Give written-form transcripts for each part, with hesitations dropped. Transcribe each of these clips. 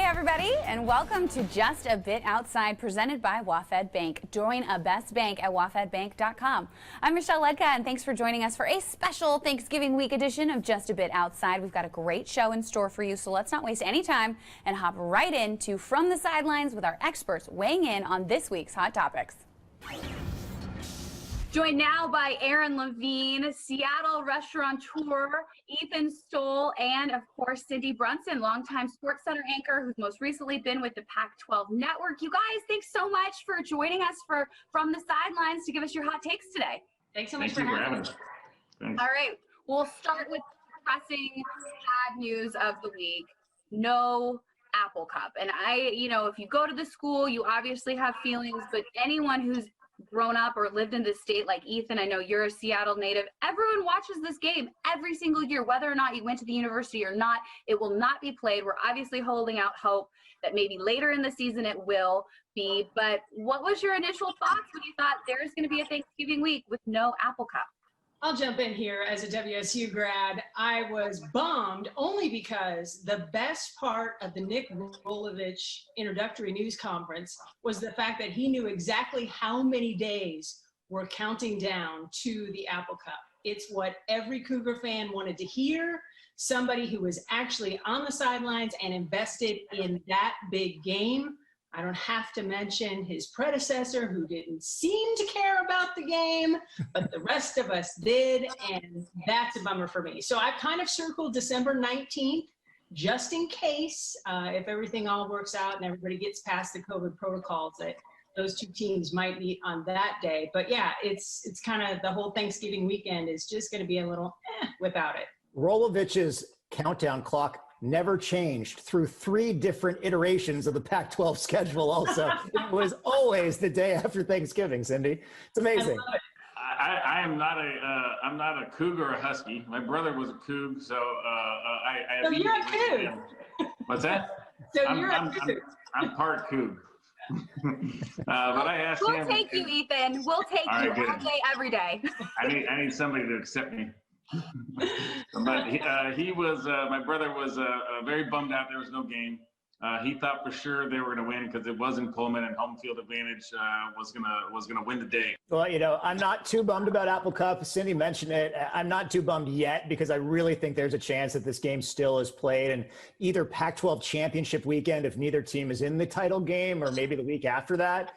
everybody, and welcome to Just a Bit Outside, presented by WaFd Bank. Join a best bank at wafdbank.com. I'm Ludtka, and thanks for joining us for a special Thanksgiving week edition of Just a Bit Outside. We've got a great show in store for you, so let's not waste any time and hop right into From the Sidelines with our experts weighing in on this week's hot topics. Joined now by Levine, Seattle restaurateur, Ethan Stowell, and of course Cindy Brunson, longtime SportsCenter anchor who's most recently been with the Pac-12 Network. You guys, thanks so much for joining us for From the Sidelines to give us your hot takes today. Thanks so much for having us. All right, we'll start with pressing sad news of the week. No Apple Cup. And if you go to the school, you obviously have feelings, but anyone who's grown up or lived in this state like Ethan, I know you're a Seattle native, everyone watches this game every single year, whether or not you went to the university or not. It will not be played. We're obviously holding out hope that maybe later in the season it will be, but what was your initial thoughts when you thought there's going to be a Thanksgiving week with no Apple Cup? I'll jump in here as a WSU grad. I was bummed only because the best part of the Nick Rolovich introductory news conference was the fact that he knew exactly how many days were counting down to the Apple Cup. It's what every Cougar fan wanted to hear, somebody who was actually on the sidelines and invested in that big game. I don't have to mention his predecessor, who didn't seem to care about the game, but the rest of us did, and that's a bummer for me. So I've kind of circled December 19th, just in case, if everything all works out and everybody gets past the COVID protocols, that those two teams might meet on that day. But yeah, it's kind of the whole Thanksgiving weekend is just going to be a little without it. Rolovich's countdown clock never changed through 3 different iterations of the Pac-12 schedule also. It was always the day after Thanksgiving, Cindy. It's amazing. I am not I'm not a Cougar or a Husky. My brother was a Coug, so So you're a Coug. What's that? So you're a Coug. I'm part Coug. But I asked him. We'll take you, Ethan. We'll take you all day, every day. I need somebody to accept me. But he was my brother was very bummed out there was no game. He thought for sure they were going to win because it was in Pullman and home field advantage was gonna win the day. Well, I'm not too bummed about Apple Cup. Cindy mentioned it. I'm not too bummed yet because I really think there's a chance that this game still is played in either Pac-12 championship weekend if neither team is in the title game, or maybe the week after that.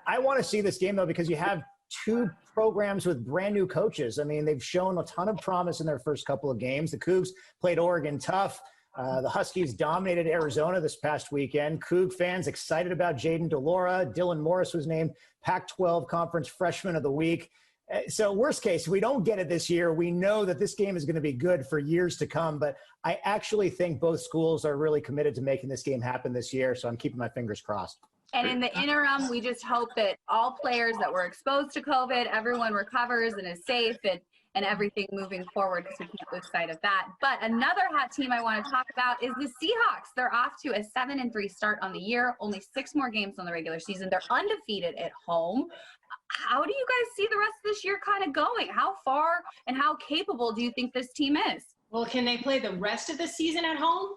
I want to see this game though because you have 2 programs with brand new coaches. I mean, they've shown a ton of promise in their first couple of games. The Cougs played Oregon tough. The Huskies dominated Arizona this past weekend. Coug fans excited about Jaden DeLaura. Dylan Morris was named Pac-12 Conference Freshman of the Week. So worst case, we don't get it this year. We know that this game is going to be good for years to come, but I actually think both schools are really committed to making this game happen this year, so I'm keeping my fingers crossed. And in the interim, we just hope that all players that were exposed to COVID, everyone recovers and is safe and everything moving forward, because we can't lose sight of that. But another hot team I want to talk about is the Seahawks. They're off to a 7-3 start on the year, only 6 more games on the regular season. They're undefeated at home. How do you guys see the rest of this year kind of going? How far and how capable do you think this team is? Well, can they play the rest of the season at home?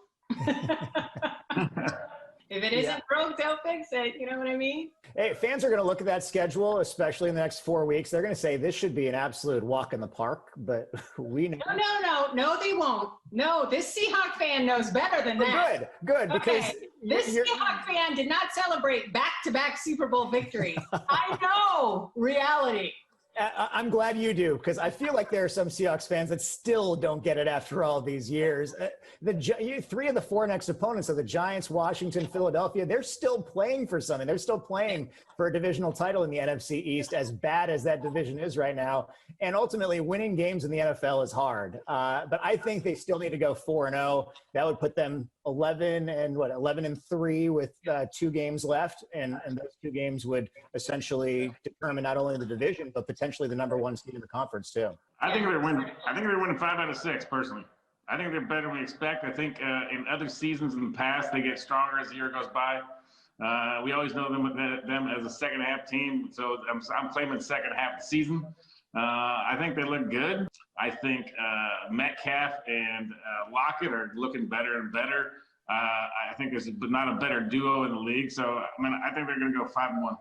If it isn't broke, they'll fix it. You know what I mean? Hey, fans are going to look at that schedule, especially in the next 4 weeks. They're going to say this should be an absolute walk in the park, but we know. No, they won't. No, this Seahawk fan knows better than that. Good, because this Seahawk fan did not celebrate back-to-back Super Bowl victories. I know reality. I'm glad you do, because I feel like there are some Seahawks fans that still don't get it after all these years. 3 of the 4 next opponents are the Giants, Washington, Philadelphia. They're still playing for something. They're still playing for a divisional title in the NFC East, as bad as that division is right now. And ultimately, winning games in the NFL is hard. But I think they still need to go 4-0. That would put them 11-3 with 2 games left, and those 2 games would essentially determine not only the division but potentially the number 1 seed in the conference too. I think they're winning 5 out of 6 personally. I think they're better than we expect. I think in other seasons in the past they get stronger as the year goes by. We always know them as a second half team, so I'm claiming second half of the season. I think they look good. I think Metcalf and Lockett are looking better and better. I think there's not a better duo in the league. So, I mean, I think they're going to go 5-1.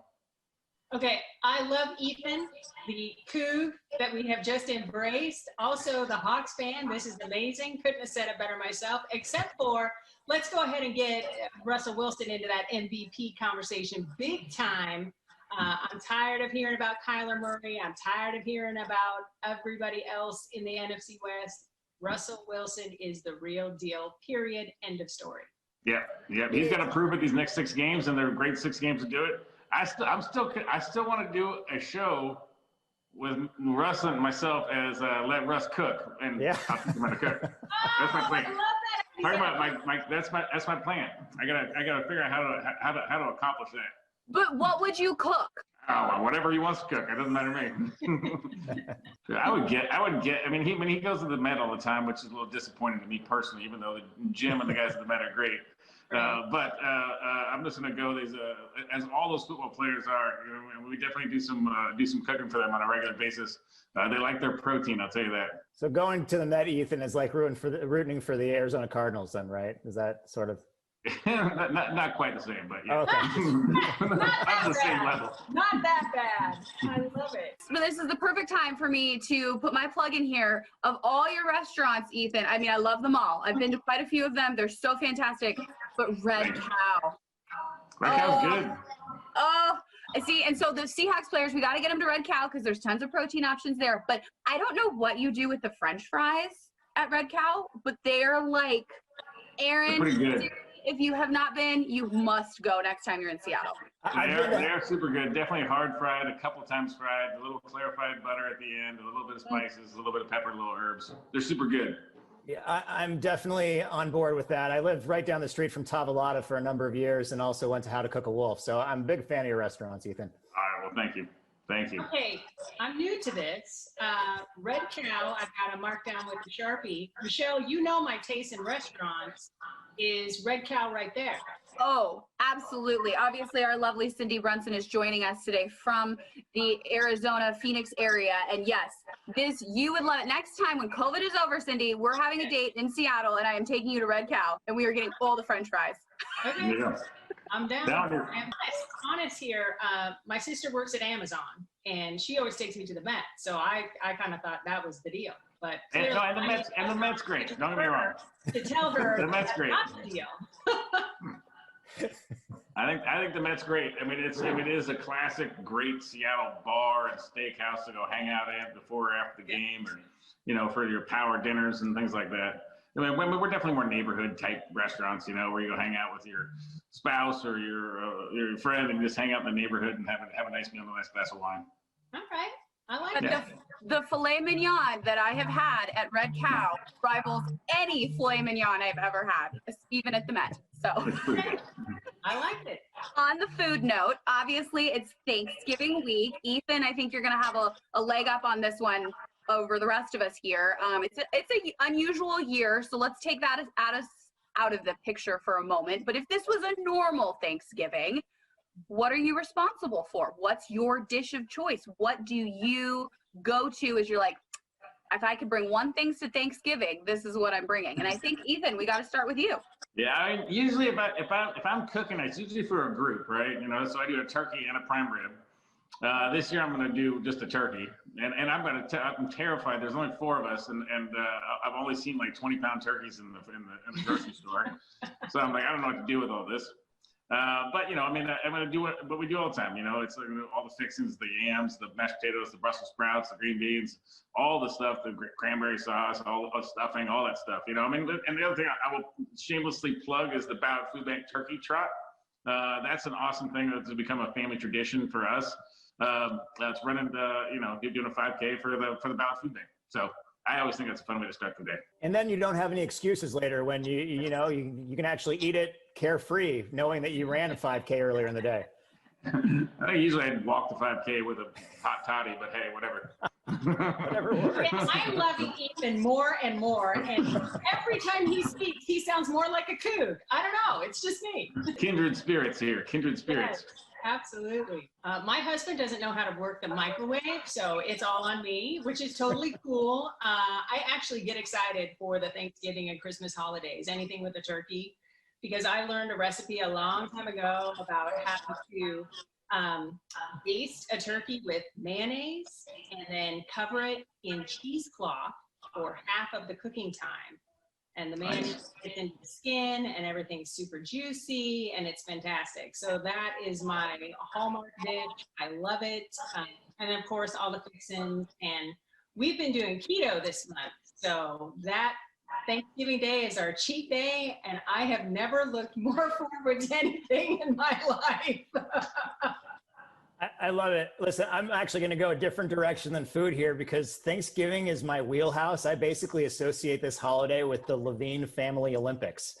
Okay, I love Ethan, the Coug that we have just embraced. Also, the Hawks fan. This is amazing. Couldn't have said it better myself, except for let's go ahead and get Russell Wilson into that MVP conversation big time. I'm tired of hearing about Kyler Murray. I'm tired of hearing about everybody else in the NFC West. Russell Wilson is the real deal, period, end of story. Yeah. He's got to prove it these next 6 games, and they're great 6 games to do it. I still want to do a show with Russ and myself as let Russ cook, and I'll teach him how to cook. That's my plan. I love that. That's my plan. I gotta figure out how to accomplish that. But what would you cook? Oh, whatever he wants to cook. It doesn't matter to me. I would get. I mean, when he goes to the Met all the time, which is a little disappointing to me personally, even though the Jim and the guys at the Met are great. But I'm just gonna go. As all those football players are, we definitely do some cooking for them on a regular basis. They like their protein, I'll tell you that. So going to the Met, Ethan, is like rooting for the Arizona Cardinals, then, right? Is that sort of? not quite the same, but yeah. Okay. Not the same level. Not that bad. I love it. But this is the perfect time for me to put my plug in here. Of all your restaurants, Ethan, I mean, I love them all. I've been to quite a few of them. They're so fantastic. But Red Cow. Red Cow's good. Oh, I see. And so the Seahawks players, we got to get them to Red Cow because there's tons of protein options there. But I don't know what you do with the French fries at Red Cow, but they're like, Aaron, pretty good. If you have not been, you must go next time you're in Seattle. They're super good. Definitely hard fried, a couple times fried, a little clarified butter at the end, a little bit of spices, a little bit of pepper, a little herbs. They're super good. Yeah, I'm definitely on board with that. I lived right down the street from Tavolata for a number of years and also went to How to Cook a Wolf. So I'm a big fan of your restaurants, Ethan. All right, well, thank you. Thank you. Okay, I'm new to this. Red Cow, I've got to mark down with the Sharpie. Michelle, you know my taste in restaurants is Red Cow right there. Oh, absolutely. Obviously, our lovely Cindy Brunson is joining us today from the Arizona, Phoenix area. And yes, you would love it. Next time when COVID is over, Cindy, we're having a date in Seattle and I am taking you to Red Cow and we are getting all the French fries. Okay. Yeah. I'm down. And honest here, my sister works at Amazon and she always takes me to the Met. So I kind of thought that was the deal. But and the Met's great. Don't get me wrong. To tell her the Met's great. Not the deal. I think the Met's great. I mean, it is a classic, great Seattle bar and steakhouse to go hang out at before or after the game, or for your power dinners and things like that. I mean, we're definitely more neighborhood type restaurants, where you go hang out with your spouse or your friend and just hang out in the neighborhood and have a nice meal and a nice glass of wine. All right. I like that. The filet mignon that I have had at Red Cow rivals any filet mignon I've ever had, even at the Met. So I like it. On the food note, obviously it's Thanksgiving week. Ethan, I think you're going to have a leg up on this one over the rest of us here. It's an unusual year, so let's take that out of the picture for a moment. But if this was a normal Thanksgiving, what are you responsible for? What's your dish of choice? What do you go to as you're like, if I could bring one thing to Thanksgiving, this is what I'm bringing? And I think, Ethan, we got to start with you. Yeah, I mean, usually if I'm cooking, it's usually for a group, right? So I do a turkey and a prime rib. This year I'm going to do just a turkey, and I'm terrified. There's only 4 of us, and I've only seen like 20-pound turkeys in the grocery store. So I'm like, I don't know what to do with all this. But I'm going to do what we do all the time. It's like all the fixings, the yams, the mashed potatoes, the Brussels sprouts, the green beans, all the stuff, the cranberry sauce, all the stuffing, all that stuff. And the other thing I will shamelessly plug is the Ballard Food Bank Turkey Trot. That's an awesome thing that's become a family tradition for us. It's running doing a 5K for the Ballard Food Bank. So I always think that's a fun way to start the day. And then you don't have any excuses later when you can actually eat it carefree, knowing that you ran a 5K earlier in the day. I think usually I'd walk the 5K with a hot toddy, but hey, whatever. Whatever works. I'm loving Ethan more and more, and every time he speaks, he sounds more like a Coug. I don't know. It's just me. Kindred spirits here. Kindred spirits. Yes. Absolutely. My husband doesn't know how to work the microwave, so it's all on me, which is totally cool. I actually get excited for the Thanksgiving and Christmas holidays, anything with a turkey. because I learned a recipe a long time ago about how to baste a turkey with mayonnaise and then cover it in cheesecloth for half of the cooking time. And the mayonnaise gets into the skin and everything's super juicy and it's fantastic. So that is my hallmark dish. I love it. And of course, all the fixins. And we've been doing keto this month. So that Thanksgiving Day is our cheat day. And I have never looked more forward to anything in my life. I love it. Listen, I'm actually going to go a different direction than food here because Thanksgiving is my wheelhouse. I basically associate this holiday with the Levine Family Olympics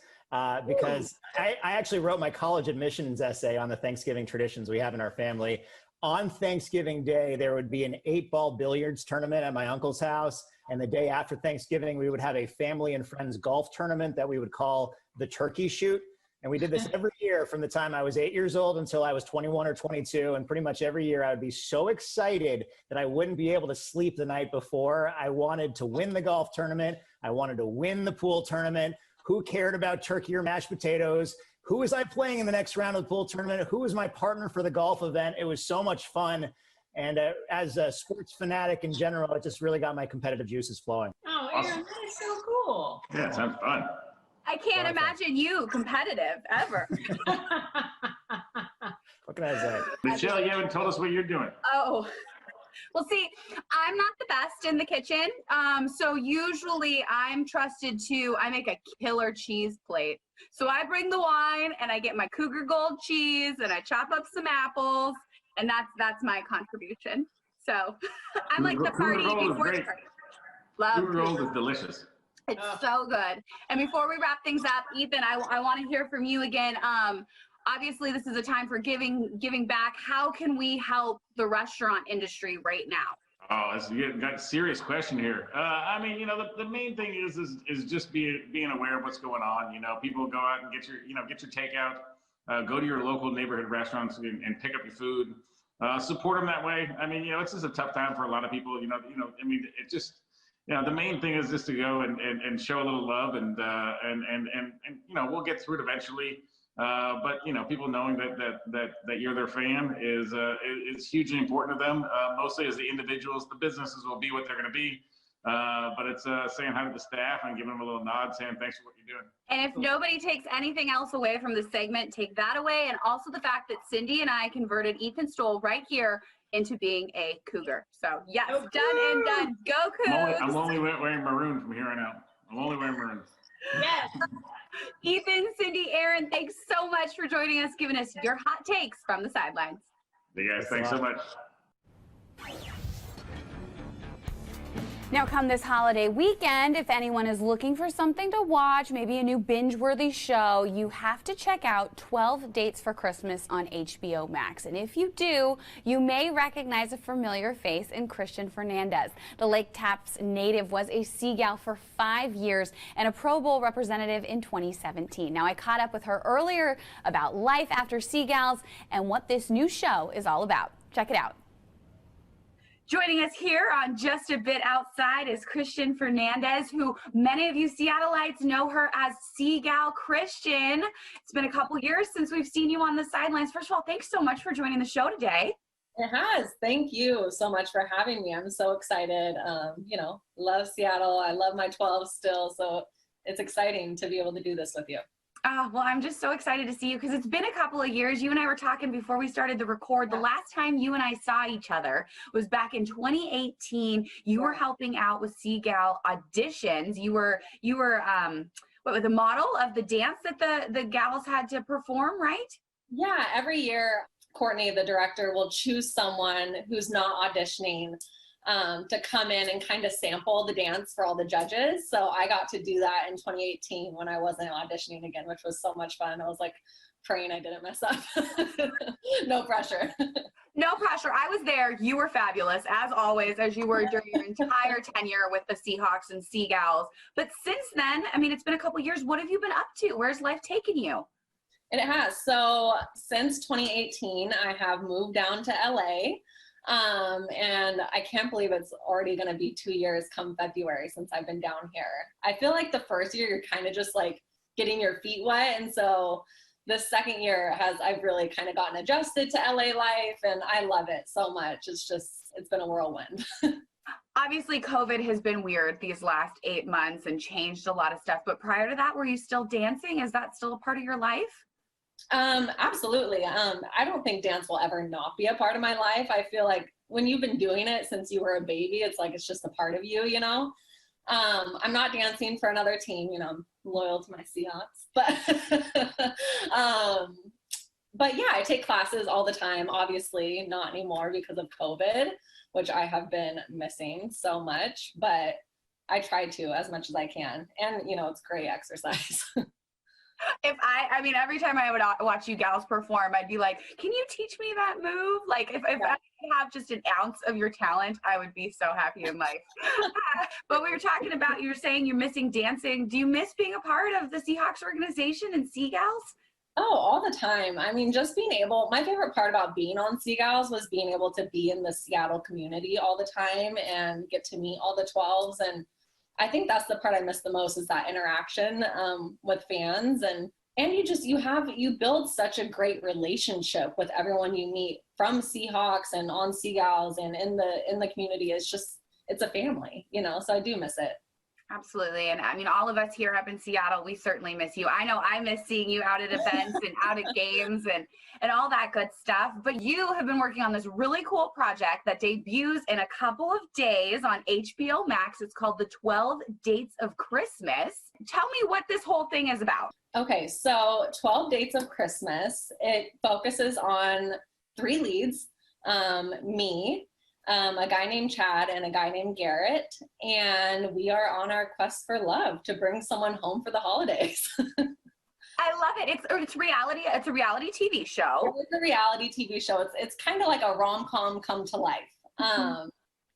because I actually wrote my college admissions essay on the Thanksgiving traditions we have in our family. On Thanksgiving Day, there would be an 8-ball billiards tournament at my uncle's house. And the day after Thanksgiving, we would have a family and friends golf tournament that we would call the Turkey Shoot. And we did this every year from the time I was 8 years old until I was 21 or 22. And pretty much every year I would be so excited that I wouldn't be able to sleep the night before. I wanted to win the golf tournament. I wanted to win the pool tournament. Who cared about turkey or mashed potatoes? Who was I playing in the next round of the pool tournament? Who was my partner for the golf event? It was so much fun. And as a sports fanatic in general, it just really got my competitive juices flowing. Oh, Aaron, that is so cool. Yeah, it sounds fun. I can't imagine you competitive ever. What can I say? Michelle, you haven't told us what you're doing. Oh, well, see, I'm not the best in the kitchen. So usually I'm trusted I make a killer cheese plate. So I bring the wine and I get my Cougar Gold cheese and I chop up some apples and that's my contribution. So I'm like the party before the party. Love Cougar Gold is delicious. It's so good. And before we wrap things up, Ethan, I want to hear from you again. Obviously, this is a time for giving back. How can we help the restaurant industry right now? Oh, you got a serious question here. I mean, the main thing is just being aware of what's going on. People go out and get your takeout, go to your local neighborhood restaurants and pick up your food. Support them that way. I mean, it's just a tough time for a lot of people. It just. The main thing is just to go and show a little love and we'll get through it eventually. But people knowing that you're their fan is hugely important to them. Mostly as the individuals, the businesses will be what they're going to be. But it's saying hi to the staff and giving them a little nod, saying thanks for what you're doing. And if nobody takes anything else away from this segment, take that away. And also the fact that Cindy and I converted Ethan Stowell right here into being a Cougar. So yes, done and done. Go Cougs! I'm only wearing maroon from here on out. I'm only wearing maroon. Yes. Ethan, Cindy, Aaron, thanks so much for joining us, giving us your hot takes from the sidelines. Hey guys, thanks so much. Now, come this holiday weekend, if anyone is looking for something to watch, maybe a new binge-worthy show, you have to check out 12 Dates for Christmas on HBO Max. And if you do, you may recognize a familiar face in Christian Fernandez. The Lake Taps native was a Sea Gal for 5 years and a Pro Bowl representative in 2017. Now, I caught up with her earlier about life after Sea Gals and what this new show is all about. Check it out. Joining us here on Just a Bit Outside is Christian Fernandez, who many of you Seattleites know her as Sea Gal Christian. It's been a couple years since we've seen you on the sidelines. First of all, thanks so much for joining the show today. It has. Thank you so much for having me. I'm so excited. Love Seattle. I love my 12 still. So it's exciting to be able to do this with you. Well, I'm just so excited to see you because it's been a couple of years. You and I were talking before we started the record. The last time you and I saw each other was back in 2018. You were helping out with Sea Gal auditions. You were the model of the dance that the gals had to perform, right? Yeah, every year, Courtney, the director, will choose someone who's not auditioning to come in and kind of sample the dance for all the judges. So I got to do that in 2018 when I wasn't auditioning again, which was so much fun. I was like praying I didn't mess up. No pressure. No pressure. I was there. You were fabulous, as always, as you were during your entire tenure with the Seahawks and Sea Gals. But since then, I mean, it's been a couple years. What have you been up to? Where's life taken you? And it has. So since 2018, I have moved down to LA. And I can't believe it's already going to be 2 years come February since I've been down here. I feel like the first year you're kind of just like getting your feet wet. And so this second year I've really kind of gotten adjusted to LA life, and I love it so much. It's been a whirlwind. Obviously, COVID has been weird these last 8 months and changed a lot of stuff. But prior to that, were you still dancing? Is that still a part of your life? Absolutely. I don't think dance will ever not be a part of my life. I feel like when you've been doing it since you were a baby, it's like it's just a part of you, you know? I'm not dancing for another team, you know, I'm loyal to my Seahawks, but yeah, I take classes all the time, obviously not anymore because of COVID, which I have been missing so much, but I try to as much as I can. And, you know, it's great exercise. I mean, every time I would watch you gals perform, I'd be like, can you teach me that move? Like, if I could have just an ounce of your talent, I would be so happy in life. But we were talking about, you were saying you're missing dancing. Do you miss being a part of the Seahawks organization and Sea Gals? Oh, all the time. I mean, just being able, my favorite part about being on Sea Gals was being able to be in the Seattle community all the time and get to meet all the 12s. And I think that's the part I miss the most, is that interaction with fans. And you build such a great relationship with everyone you meet from Seahawks and on Sea Gals and in the community. It's a family, you know, so I do miss it. Absolutely. And I mean, all of us here up in Seattle, we certainly miss you. I know I miss seeing you out at events and out at games and all that good stuff. But you have been working on this really cool project that debuts in a couple of days on HBO Max. It's called The 12 Dates of Christmas. Tell me what this whole thing is about. Okay, so 12 Dates of Christmas. It focuses on 3 leads, me, a guy named Chad, and a guy named Garrett, and we are on our quest for love to bring someone home for the holidays. I love it. It's reality. It's a reality TV show. It's a reality TV show. It's kind of like a rom-com come to life,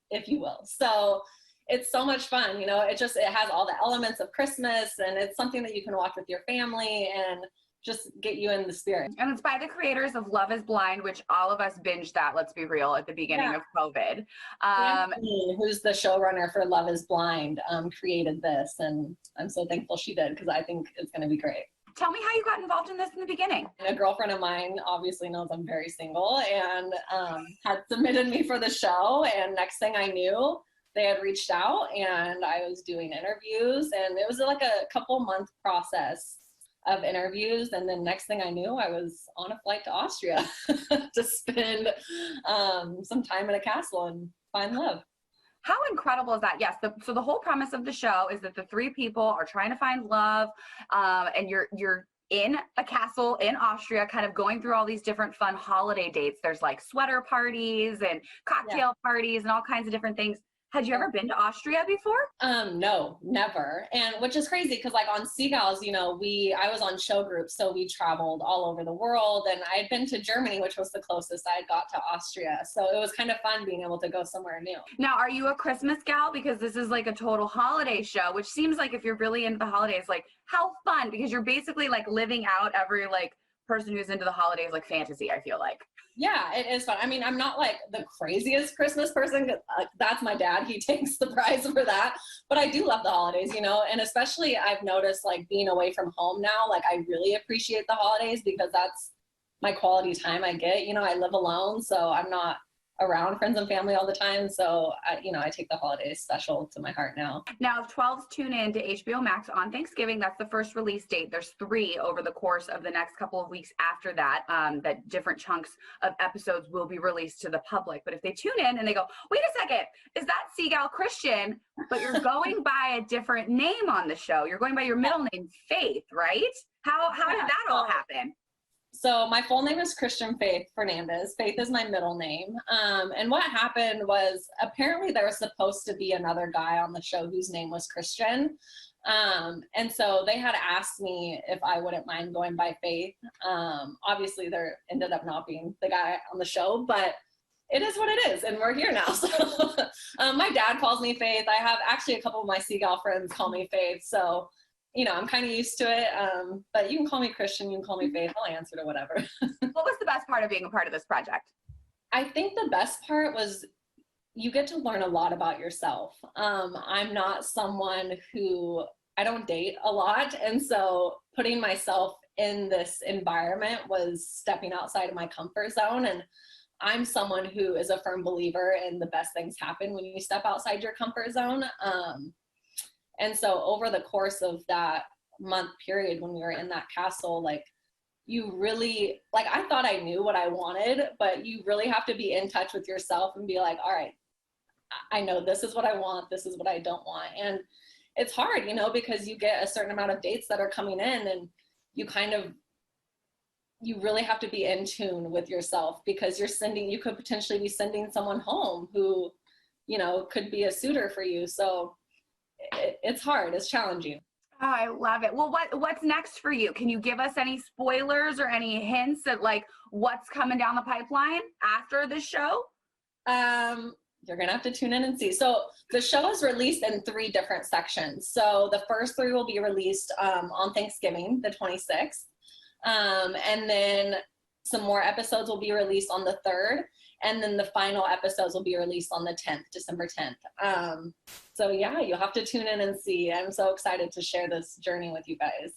if you will. So it's so much fun. You know, it has all the elements of Christmas, and it's something that you can watch with your family and just get you in the spirit. And it's by the creators of Love is Blind, which all of us binged that, let's be real, at the beginning of COVID. Anthony, who's the showrunner for Love is Blind, created this, and I'm so thankful she did, because I think it's going to be great. Tell me how you got involved in this in the beginning. A girlfriend of mine obviously knows I'm very single, and had submitted me for the show, and next thing I knew, they had reached out, and I was doing interviews, and it was like a couple-month process of interviews, and then next thing I knew, I was on a flight to Austria to spend some time in a castle and find love. How incredible is that? Yes. So the whole premise of the show is that the 3 people are trying to find love, and you're in a castle in Austria, kind of going through all these different fun holiday dates. There's like sweater parties and cocktail parties and all kinds of different things. Had you ever been to Austria before? No, never. And which is crazy, because like on Sea Gals, you know, I was on show groups, so we traveled all over the world, and I had been to Germany, which was the closest I had got to Austria. So it was kind of fun being able to go somewhere new. Now, are you a Christmas gal? Because this is like a total holiday show, which seems like, if you're really into the holidays, like how fun, because you're basically like living out every like person who's into the holidays, like fantasy, I feel like. Yeah, it is fun. I mean, I'm not like the craziest Christmas person. That's my dad. He takes the prize for that. But I do love the holidays, you know, and especially I've noticed, like, being away from home now, like I really appreciate the holidays, because that's my quality time I get. You know, I live alone, so I'm not around friends and family all the time. So, I take the holidays special to my heart now. Now, if 12s tune in to HBO Max on Thanksgiving, that's the first release date. There's 3 over the course of the next couple of weeks after that, that different chunks of episodes will be released to the public. But if they tune in and they go, wait a second, is that Sea Gal Christian? But you're going by a different name on the show. You're going by your middle name, Faith, right? How did that all happen? So my full name is Christian Faith Fernandez. Faith is my middle name. And what happened was, apparently there was supposed to be another guy on the show whose name was Christian. And so they had asked me if I wouldn't mind going by Faith. Obviously there ended up not being the guy on the show, but it is what it is, and we're here now. So my dad calls me Faith. I have actually a couple of my Sea Gal friends call me Faith. So you know, I'm kind of used to it, but you can call me Christian, you can call me Faith, I'll answer to whatever. What was the best part of being a part of this project? I think the best part was you get to learn a lot about yourself. I'm not someone I don't date a lot, and so putting myself in this environment was stepping outside of my comfort zone. And I'm someone who is a firm believer in the best things happen when you step outside your comfort zone. And so over the course of that month period when we were in that castle, like, you really, like, I thought I knew what I wanted, but you really have to be in touch with yourself and be like, all right, I know this is what I want, this is what I don't want. And it's hard, you know, because you get a certain amount of dates that are coming in, and you really have to be in tune with yourself, because you could potentially be sending someone home who, you know, could be a suitor for you. So it's hard, it's challenging. Oh, I love it. Well, what's next for you? Can you give us any spoilers or any hints at like what's coming down the pipeline after the show? You're gonna have to tune in and see. So the show is released in 3 different sections. So the first 3 will be released on Thanksgiving, the 26th. And then some more episodes will be released on the 3rd. And then the final episodes will be released on the 10th, December 10th. So yeah, you'll have to tune in and see. I'm so excited to share this journey with you guys.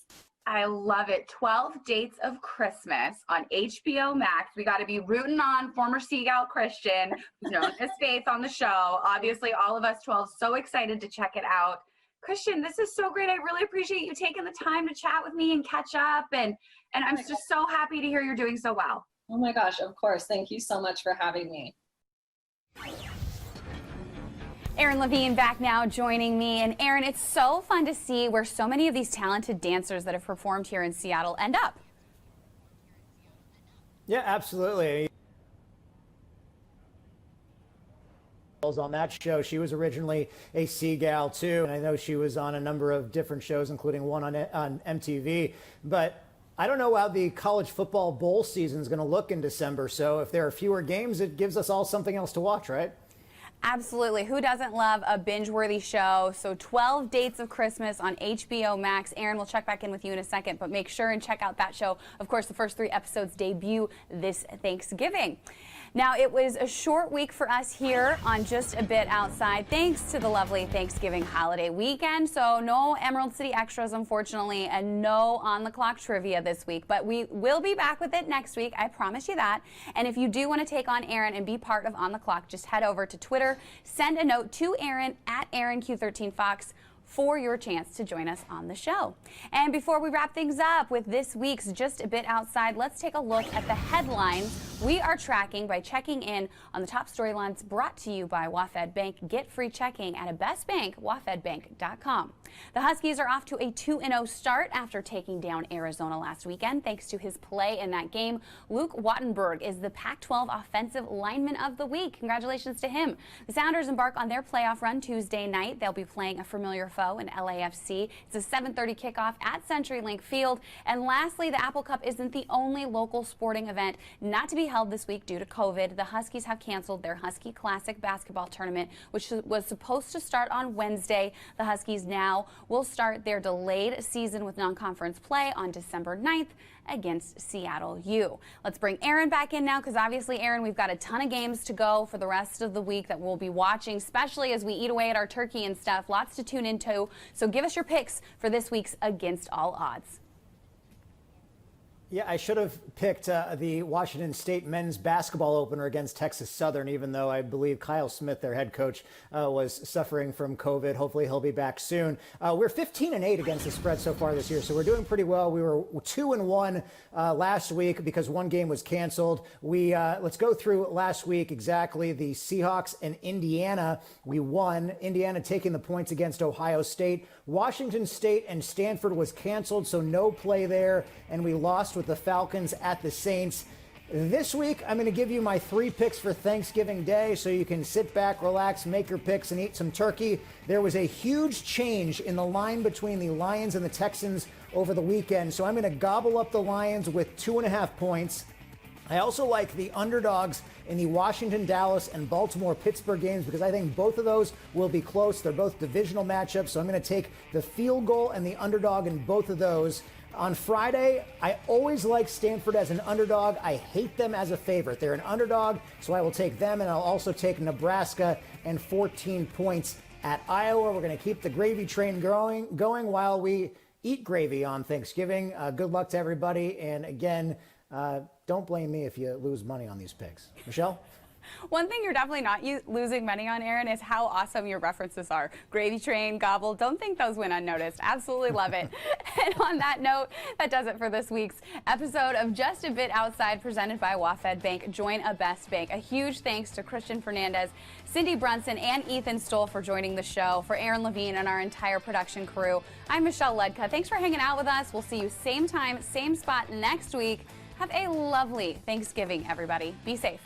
I love it. 12 Dates of Christmas on HBO Max. We got to be rooting on former Sea Gal Christian, who's known as Faith on the show. Obviously, all of us 12 so excited to check it out. Christian, this is so great. I really appreciate you taking the time to chat with me and catch up. And I'm just so happy to hear you're doing so well. Oh my gosh, of course. Thank you so much for having me. Erin Levine back now joining me. And Erin, it's so fun to see where so many of these talented dancers that have performed here in Seattle end up. Yeah, absolutely. On that show, she was originally a Sea Gal too, and I know she was on a number of different shows, including one on MTV. But I don't know how the college football bowl season is going to look in December. So if there are fewer games, it gives us all something else to watch, right? Absolutely. Who doesn't love a binge-worthy show? So 12 Dates of Christmas on HBO Max. Erin, we'll check back in with you in a second, but make sure and check out that show. Of course, the first 3 episodes debut this Thanksgiving. Now, it was a short week for us here on Just a Bit Outside, thanks to the lovely Thanksgiving holiday weekend. So no Emerald City Extras, unfortunately, and no On the Clock trivia this week. But we will be back with it next week. I promise you that. And if you do want to take on Erin and be part of On the Clock, just head over to Twitter, send a note to Erin at ErinQ13Fox for your chance to join us on the show. And before we wrap things up with this week's Just a Bit Outside, let's take a look at the headlines we are tracking by checking in on the top storylines brought to you by WaFd Bank. Get free checking at a best bank, wafdbank.com. The Huskies are off to a 2-0 start after taking down Arizona last weekend. Thanks to his play in that game, Luke Wattenberg is the Pac-12 Offensive Lineman of the Week. Congratulations to him. The Sounders embark on their playoff run Tuesday night. They'll be playing a familiar foe in LAFC. It's a 7:30 kickoff at CenturyLink Field. And lastly, the Apple Cup isn't the only local sporting event not to be held this week due to COVID. The Huskies have canceled their Husky Classic basketball tournament, which was supposed to start on Wednesday. The Huskies now will start their delayed season with non-conference play on December 9th against Seattle U. Let's bring Erin back in now, because obviously, Erin, we've got a ton of games to go for the rest of the week that we'll be watching, especially as we eat away at our turkey and stuff. Lots to tune into. So give us your picks for this week's Against All Odds. Yeah, I should have picked the Washington State men's basketball opener against Texas Southern, even though I believe Kyle Smith, their head coach, was suffering from COVID. Hopefully he'll be back soon. We're 15-8 against the spread so far this year, so we're doing pretty well. We were 2-1 last week because one game was canceled. Let's go through last week exactly. The Seahawks and Indiana, we won. Indiana taking the points against Ohio State. Washington State and Stanford was canceled, so no play there, and we lost with the Falcons at the Saints. This week, I'm going to give you my 3 picks for Thanksgiving Day so you can sit back, relax, make your picks, and eat some turkey. There was a huge change in the line between the Lions and the Texans over the weekend, so I'm going to gobble up the Lions with 2.5 points. I also like the underdogs in the Washington, Dallas, and Baltimore, Pittsburgh games because I think both of those will be close. They're both divisional matchups, so I'm going to take the field goal and the underdog in both of those. On Friday, I always like Stanford as an underdog. I hate them as a favorite. They're an underdog, so I will take them, and I'll also take Nebraska and 14 points at Iowa. We're going to keep the gravy train going while we eat gravy on Thanksgiving. Good luck to everybody. And again, don't blame me if you lose money on these picks. Michelle? One thing you're definitely not losing money on, Aaron, is how awesome your references are. Gravy Train, Gobble, don't think those went unnoticed. Absolutely love it. And on that note, that does it for this week's episode of Just a Bit Outside, presented by WaFd Bank. Join a best bank. A huge thanks to Christian Fernandez, Cindy Brunson, and Ethan Stowell for joining the show. For Aaron Levine and our entire production crew, I'm Michelle Ludtka. Thanks for hanging out with us. We'll see you same time, same spot next week. Have a lovely Thanksgiving, everybody. Be safe.